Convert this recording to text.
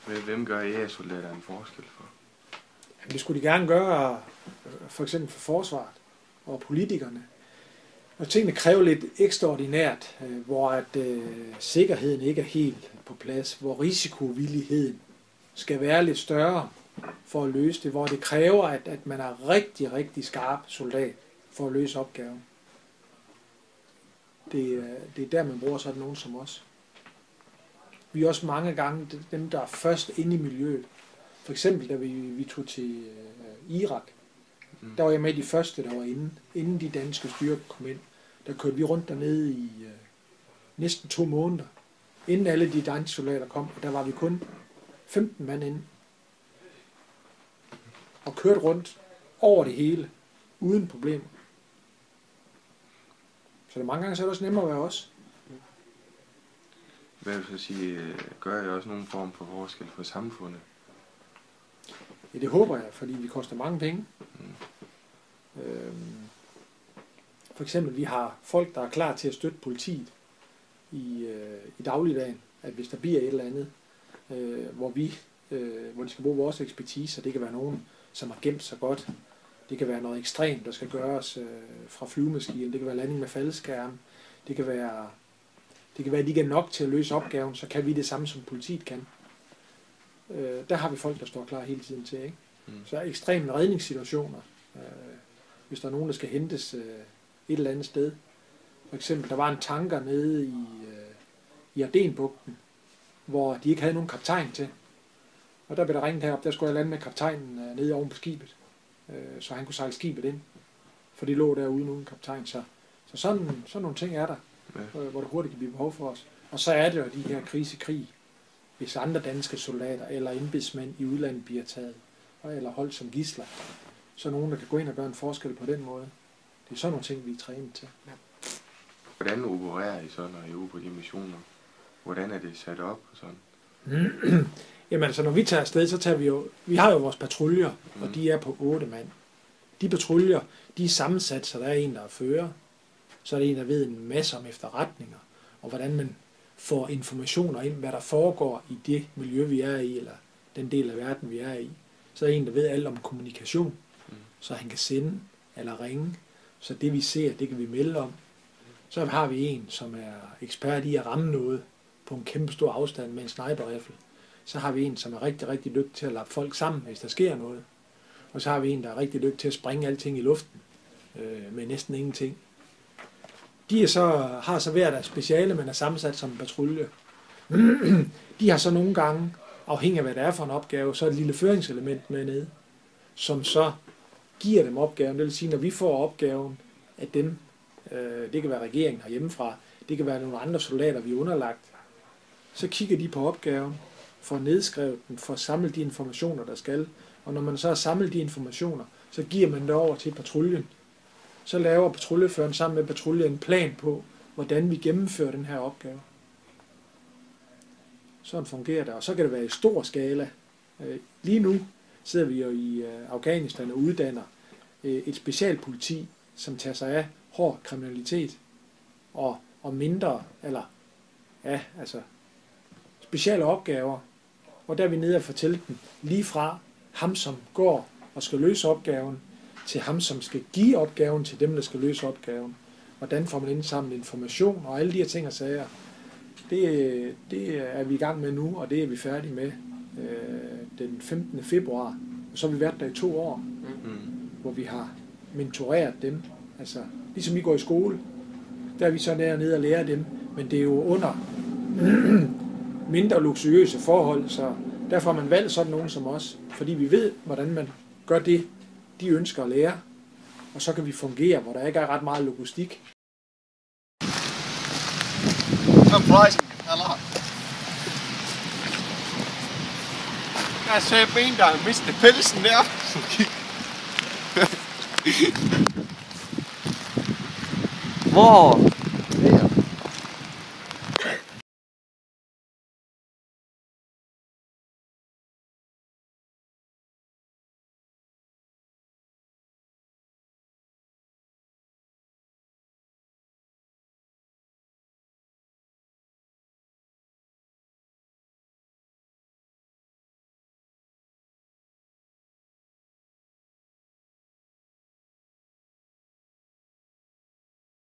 Hvem gør jægersoldater en forskel for? Det skulle de gerne gøre, for eksempel for forsvaret og politikerne. Og tingene kræver lidt ekstraordinært, hvor at sikkerheden ikke er helt på plads, hvor risikovilligheden skal være lidt større for at løse det, hvor det kræver, at man er rigtig, rigtig skarp soldat for at løse opgaven. Det er der, man bruger sådan nogen som os. Vi er også mange gange dem, der er først inde i miljøet. For eksempel, da vi tog til Irak, der var jeg med de første, der var inden de danske styrker kom ind. Der kørte vi rundt dernede i næsten 2 måneder, inden alle de danske soldater kom, og der var vi kun 15 mand inde. Og kørte rundt over det hele, uden problemer. Så det mange gange så er det også nemmere at være os. Hvad vil så sige, gør jeg også nogen form for forskel for samfundet? Ja, det håber jeg, fordi vi koster mange penge. For eksempel, vi har folk, der er klar til at støtte politiet i dagligdagen, at hvis der bliver et eller andet, hvor de skal bruge vores ekspertise, og det kan være nogen, som har gemt sig godt. Det kan være noget ekstremt, der skal gøres fra flyvemaskinen. Det kan være landing med faldskærm. Det kan være, at de ikke er nok til at løse opgaven, så kan vi det samme, som politiet kan. Der har vi folk, der står klar hele tiden til. Ikke? Så er ekstreme redningssituationer. Hvis der er nogen, der skal hentes et eller andet sted. For eksempel, der var en tanker nede i Ardenbugten, hvor de ikke havde nogen kaptajn til. Og der blev der ringet herop, der skulle jeg lande med kaptajnen nede oven på skibet, så han kunne sejle skibet ind. For de lå derude uden kaptajn. Så sådan nogle ting er der, hvor det hurtigt kan blive behov for os. Og så er det jo de her krisekrig, hvis andre danske soldater eller embedsmænd i udlandet bliver taget, eller holdt som gidsler. Så nogen, der kan gå ind og gøre en forskel på den måde. Det er sådan nogle ting, vi er trænet til. Ja. Hvordan opererer I så, når I er ude på de missioner? Hvordan er det sat op og sådan? Jamen altså, når vi tager afsted, så tager vi har jo vores patruljer, og de er på 8 mand. De patruljer, de er sammensat, så der er en, der er fører. Så er der en, der ved en masse om efterretninger, og hvordan man får informationer ind, hvad der foregår i det miljø, vi er i, eller den del af verden, vi er i. Så er der en, der ved alt om kommunikation, så han kan sende eller ringe. Så det vi ser, det kan vi melde om. Så har vi en, som er ekspert i at ramme noget på en kæmpe stor afstand med en sniperrifle. Så har vi en, som er rigtig, rigtig dygtig til at lappe folk sammen, hvis der sker noget. Og så har vi en, der er rigtig dygtig til at springe alting i luften med næsten ingenting. De har så hver deres speciale, men er sammensat som en patrulje. De har så nogle gange, afhængig af hvad det er for en opgave, så et lille føringselement med nede, som så giver dem opgaven. Det vil sige, når vi får opgaven af dem, det kan være regeringen herhjemmefra, det kan være nogle andre soldater, vi er underlagt, så kigger de på opgaven, får nedskrevet den, får samlet de informationer, der skal. Og når man så har samlet de informationer, så giver man det over til patruljen. Så laver patruljeføreren sammen med patruljen en plan på, hvordan vi gennemfører den her opgave. Sådan fungerer det, og så kan det være i stor skala. Lige nu sidder vi jo i Afghanistan og uddanner et specialpoliti, som tager sig af hård kriminalitet og mindre, eller specielle opgaver. Og der er vi nede og fortælle dem lige fra ham, som går og skal løse opgaven, til ham, som skal give opgaven til dem, der skal løse opgaven. Hvordan får man indsamlet information og alle de her ting og sager. Det er vi i gang med nu, og det er vi færdige med den 15. februar. Og så har vi været der i 2 år, hvor vi har mentoreret dem. Altså, ligesom vi går i skole, der er vi så nede og lærer dem, men det er jo under mindre luksuriøse forhold, så derfor har man valgt sådan nogen som os, fordi vi ved, hvordan man gør det, de ønsker at lære, og så kan vi fungere, hvor der ikke er ret meget logistik. Jeg ser en, der har mistet pelsen der. Hvor?